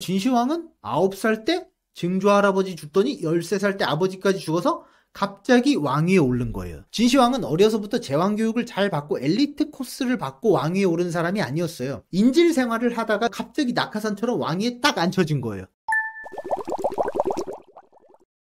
진시황은 9살 때 증조 할아버지 죽더니 13살 때 아버지까지 죽어서 갑자기 왕위에 오른 거예요. 진시황은 어려서부터 제왕 교육을 잘 받고 엘리트 코스를 받고 왕위에 오른 사람이 아니었어요. 인질 생활을 하다가 갑자기 낙하산처럼 왕위에 딱 앉혀진 거예요.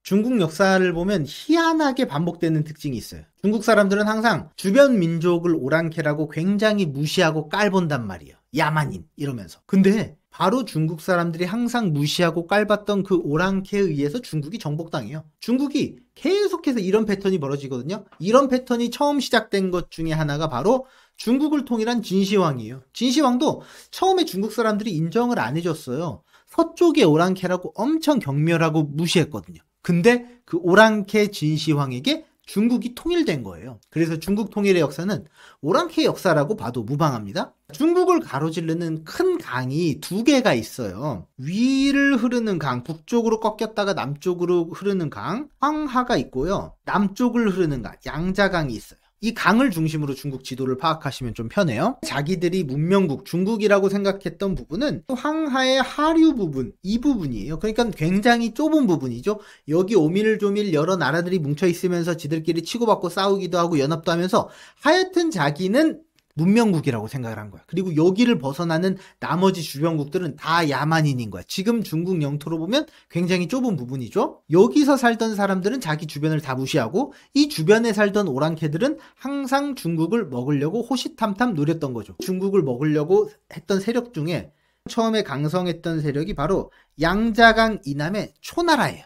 중국 역사를 보면 희한하게 반복되는 특징이 있어요. 중국 사람들은 항상 주변 민족을 오랑캐라고 굉장히 무시하고 깔본단 말이에요. 야만인 이러면서. 근데 바로 중국 사람들이 항상 무시하고 깔봤던 그 오랑캐에 의해서 중국이 정복당해요. 중국이 계속해서 이런 패턴이 벌어지거든요. 이런 패턴이 처음 시작된 것 중에 하나가 바로 중국을 통일한 진시황이에요. 진시황도 처음에 중국 사람들이 인정을 안 해줬어요. 서쪽의 오랑캐라고 엄청 경멸하고 무시했거든요. 근데 그 오랑캐 진시황에게 중국이 통일된 거예요. 그래서 중국 통일의 역사는 오랑캐 역사라고 봐도 무방합니다. 중국을 가로지르는 큰 강이 2개가 있어요. 위를 흐르는 강, 북쪽으로 꺾였다가 남쪽으로 흐르는 강, 황하가 있고요. 남쪽을 흐르는 강, 양자강이 있어요. 이 강을 중심으로 중국 지도를 파악하시면 좀 편해요. 자기들이 문명국, 중국이라고 생각했던 부분은 황하의 하류 부분, 이 부분이에요. 그러니까 굉장히 좁은 부분이죠. 여기 오밀조밀 여러 나라들이 뭉쳐있으면서 지들끼리 치고받고 싸우기도 하고 연합도 하면서 하여튼 자기는 문명국이라고 생각을 한 거야. 그리고 여기를 벗어나는 나머지 주변국들은 다 야만인인 거야. 지금 중국 영토로 보면 굉장히 좁은 부분이죠. 여기서 살던 사람들은 자기 주변을 다 무시하고 이 주변에 살던 오랑캐들은 항상 중국을 먹으려고 호시탐탐 노렸던 거죠. 중국을 먹으려고 했던 세력 중에 처음에 강성했던 세력이 바로 양자강 이남의 초나라예요.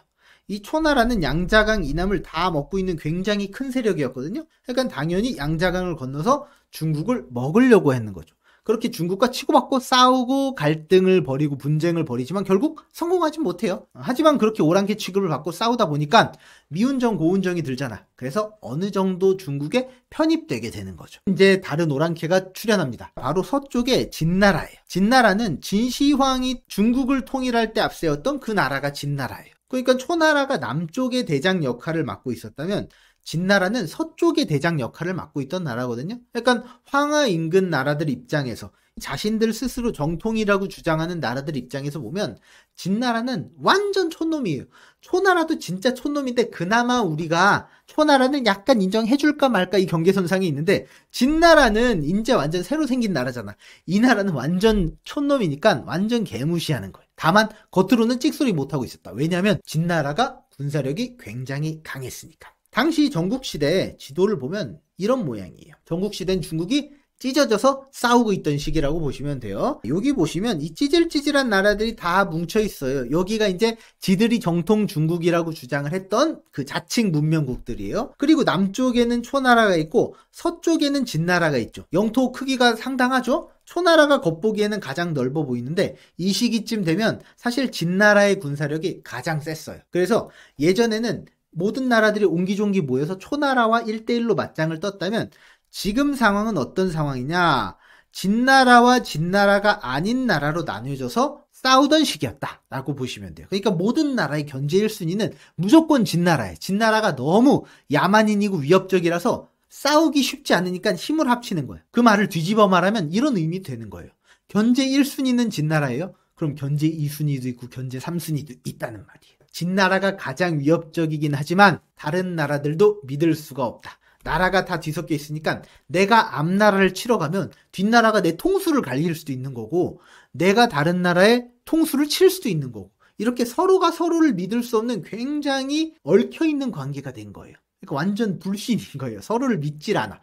이 초나라는 양자강 이남을 다 먹고 있는 굉장히 큰 세력이었거든요. 그러니까 당연히 양자강을 건너서 중국을 먹으려고 했는 거죠. 그렇게 중국과 치고받고 싸우고 갈등을 벌이고 분쟁을 벌이지만 결국 성공하지 못해요. 하지만 그렇게 오랑캐 취급을 받고 싸우다 보니까 미운정 고운정이 들잖아. 그래서 어느 정도 중국에 편입되게 되는 거죠. 이제 다른 오랑캐가 출현합니다. 바로 서쪽의 진나라예요. 진나라는 진시황이 중국을 통일할 때 앞세웠던 그 나라가 진나라예요. 그러니까 초나라가 남쪽의 대장 역할을 맡고 있었다면 진나라는 서쪽의 대장 역할을 맡고 있던 나라거든요. 그러니까 황하 인근 나라들 입장에서 자신들 스스로 정통이라고 주장하는 나라들 입장에서 보면 진나라는 완전 촌놈이에요. 초나라도 진짜 촌놈인데 그나마 우리가 초나라는 약간 인정해줄까 말까 이 경계선상에 있는데 진나라는 이제 완전 새로 생긴 나라잖아. 이 나라는 완전 촌놈이니까 완전 개무시하는 거예요. 다만 겉으로는 찍소리 못하고 있었다. 왜냐하면 진나라가 군사력이 굉장히 강했으니까. 당시 전국시대 지도를 보면 이런 모양이에요. 전국시대는 중국이 찢어져서 싸우고 있던 시기라고 보시면 돼요. 여기 보시면 이 찌질찌질한 나라들이 다 뭉쳐 있어요. 여기가 이제 지들이 정통 중국이라고 주장을 했던 그 자칭 문명국들이에요. 그리고 남쪽에는 초나라가 있고 서쪽에는 진나라가 있죠. 영토 크기가 상당하죠? 초나라가 겉보기에는 가장 넓어 보이는데 이 시기쯤 되면 사실 진나라의 군사력이 가장 셌어요. 그래서 예전에는 모든 나라들이 옹기종기 모여서 초나라와 1대1로 맞짱을 떴다면 지금 상황은 어떤 상황이냐? 진나라와 진나라가 아닌 나라로 나뉘어져서 싸우던 시기였다라고 보시면 돼요. 그러니까 모든 나라의 견제 1순위는 무조건 진나라예요. 진나라가 너무 야만인이고 위협적이라서 싸우기 쉽지 않으니까 힘을 합치는 거예요. 그 말을 뒤집어 말하면 이런 의미 되는 거예요. 견제 1순위는 진나라예요. 그럼 견제 2순위도 있고 견제 3순위도 있다는 말이에요. 진나라가 가장 위협적이긴 하지만 다른 나라들도 믿을 수가 없다. 나라가 다 뒤섞여 있으니까 내가 앞나라를 치러 가면 뒷나라가 내 통수를 갈길 수도 있는 거고 내가 다른 나라의 통수를 칠 수도 있는 거고 이렇게 서로가 서로를 믿을 수 없는 굉장히 얽혀있는 관계가 된 거예요. 그러니까 완전 불신인 거예요. 서로를 믿질 않아.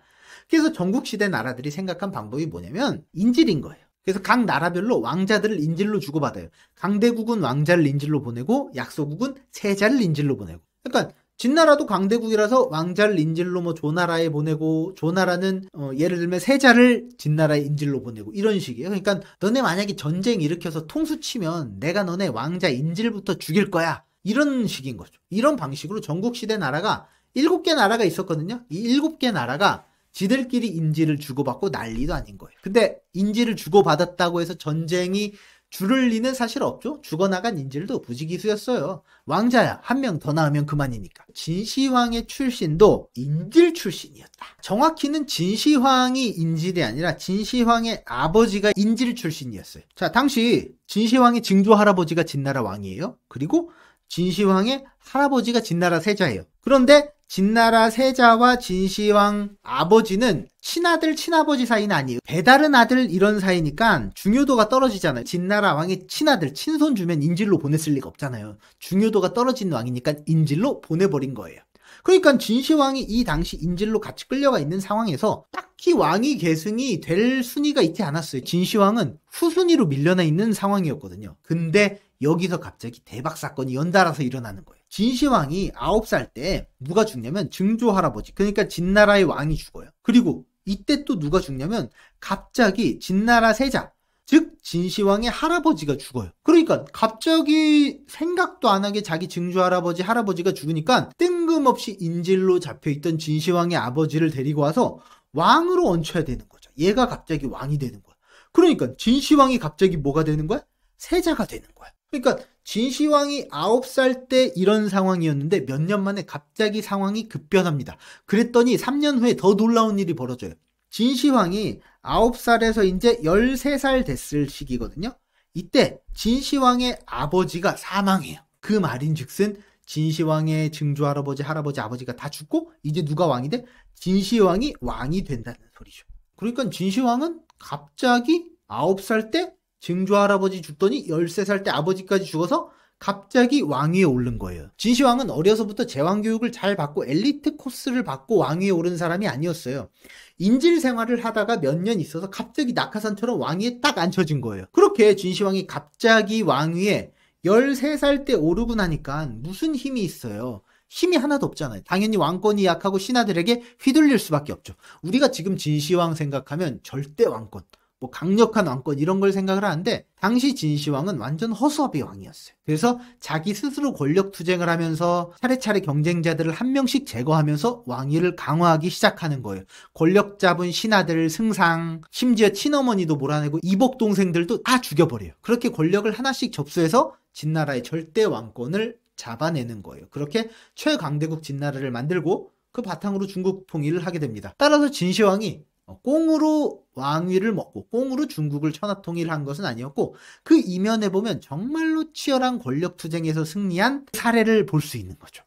그래서 전국시대 나라들이 생각한 방법이 뭐냐면 인질인 거예요. 그래서 각 나라별로 왕자들을 인질로 주고받아요. 강대국은 왕자를 인질로 보내고 약소국은 세자를 인질로 보내고. 그러니까 진나라도 강대국이라서 왕자를 인질로 뭐 조나라에 보내고 조나라는 예를 들면 세자를 진나라에 인질로 보내고 이런 식이에요. 그러니까 너네 만약에 전쟁 일으켜서 통수 치면 내가 너네 왕자 인질부터 죽일 거야. 이런 식인 거죠. 이런 방식으로 전국시대 나라가 7개 나라가 있었거든요. 이 7개 나라가 지들끼리 인질을 주고받고 난리도 아닌 거예요. 근데 인질을 주고받았다고 해서 전쟁이 줄을 리는 사실 없죠. 죽어나간 인질도 부지기수였어요. 왕자야, 한 명 더 낳으면 그만이니까. 진시황의 출신도 인질 출신이었다. 정확히는 진시황이 인질이 아니라 진시황의 아버지가 인질 출신이었어요. 자, 당시 진시황의 증조 할아버지가 진나라 왕이에요. 그리고 진시황의 할아버지가 진나라 세자예요. 그런데 진나라 세자와 진시황 아버지는 친아들 친아버지 사이는 아니에요. 배다른 아들 이런 사이니까 중요도가 떨어지잖아요. 진나라 왕의 친아들 친손 주면 인질로 보냈을 리가 없잖아요. 중요도가 떨어진 왕이니까 인질로 보내버린 거예요. 그러니까 진시황이 이 당시 인질로 같이 끌려가 있는 상황에서 딱히 왕위 계승이 될 순위가 있지 않았어요. 진시황은 후순위로 밀려나 있는 상황이었거든요. 근데 여기서 갑자기 대박 사건이 연달아서 일어나는 거예요. 진시황이 9살 때 누가 죽냐면 증조 할아버지, 그러니까 진나라의 왕이 죽어요. 그리고 이때 또 누가 죽냐면 갑자기 진나라 세자, 즉 진시황의 할아버지가 죽어요. 그러니까 갑자기 생각도 안 하게 자기 증조 할아버지가 죽으니까 뜬금없이 인질로 잡혀있던 진시황의 아버지를 데리고 와서 왕으로 얹혀야 되는 거죠. 얘가 갑자기 왕이 되는 거야. 그러니까 진시황이 갑자기 뭐가 되는 거야? 세자가 되는 거야. 그러니까 진시황이 9살 때 이런 상황이었는데 몇 년 만에 갑자기 상황이 급변합니다. 그랬더니 3년 후에 더 놀라운 일이 벌어져요. 진시황이 9살에서 이제 13살 됐을 시기거든요. 이때 진시황의 아버지가 사망해요. 그 말인즉슨 진시황의 증조 할아버지, 아버지가 다 죽고 이제 누가 왕이 돼? 진시황이 왕이 된다는 소리죠. 그러니까 진시황은 갑자기 9살 때 증조 할아버지 죽더니 13살 때 아버지까지 죽어서 갑자기 왕위에 오른 거예요. 진시황은 어려서부터 제왕 교육을 잘 받고 엘리트 코스를 받고 왕위에 오른 사람이 아니었어요. 인질 생활을 하다가 몇 년 있어서 갑자기 낙하산처럼 왕위에 딱 앉혀진 거예요. 그렇게 진시황이 갑자기 왕위에 13살 때 오르고 나니까 무슨 힘이 있어요? 힘이 하나도 없잖아요. 당연히 왕권이 약하고 신하들에게 휘둘릴 수밖에 없죠. 우리가 지금 진시황 생각하면 절대 왕권, 뭐 강력한 왕권 이런 걸 생각을 하는데 당시 진시황은 완전 허수아비 왕이었어요. 그래서 자기 스스로 권력 투쟁을 하면서 차례차례 경쟁자들을 한 명씩 제거하면서 왕위를 강화하기 시작하는 거예요. 권력 잡은 신하들, 승상, 심지어 친어머니도 몰아내고 이복 동생들도 다 죽여버려요. 그렇게 권력을 하나씩 접수해서 진나라의 절대 왕권을 잡아내는 거예요. 그렇게 최강대국 진나라를 만들고 그 바탕으로 중국 통일을 하게 됩니다. 따라서 진시황이 꽁으로 왕위를 먹고 꽁으로 중국을 천하통일한 것은 아니었고 그 이면에 보면 정말로 치열한 권력 투쟁에서 승리한 사례를 볼 수 있는 거죠.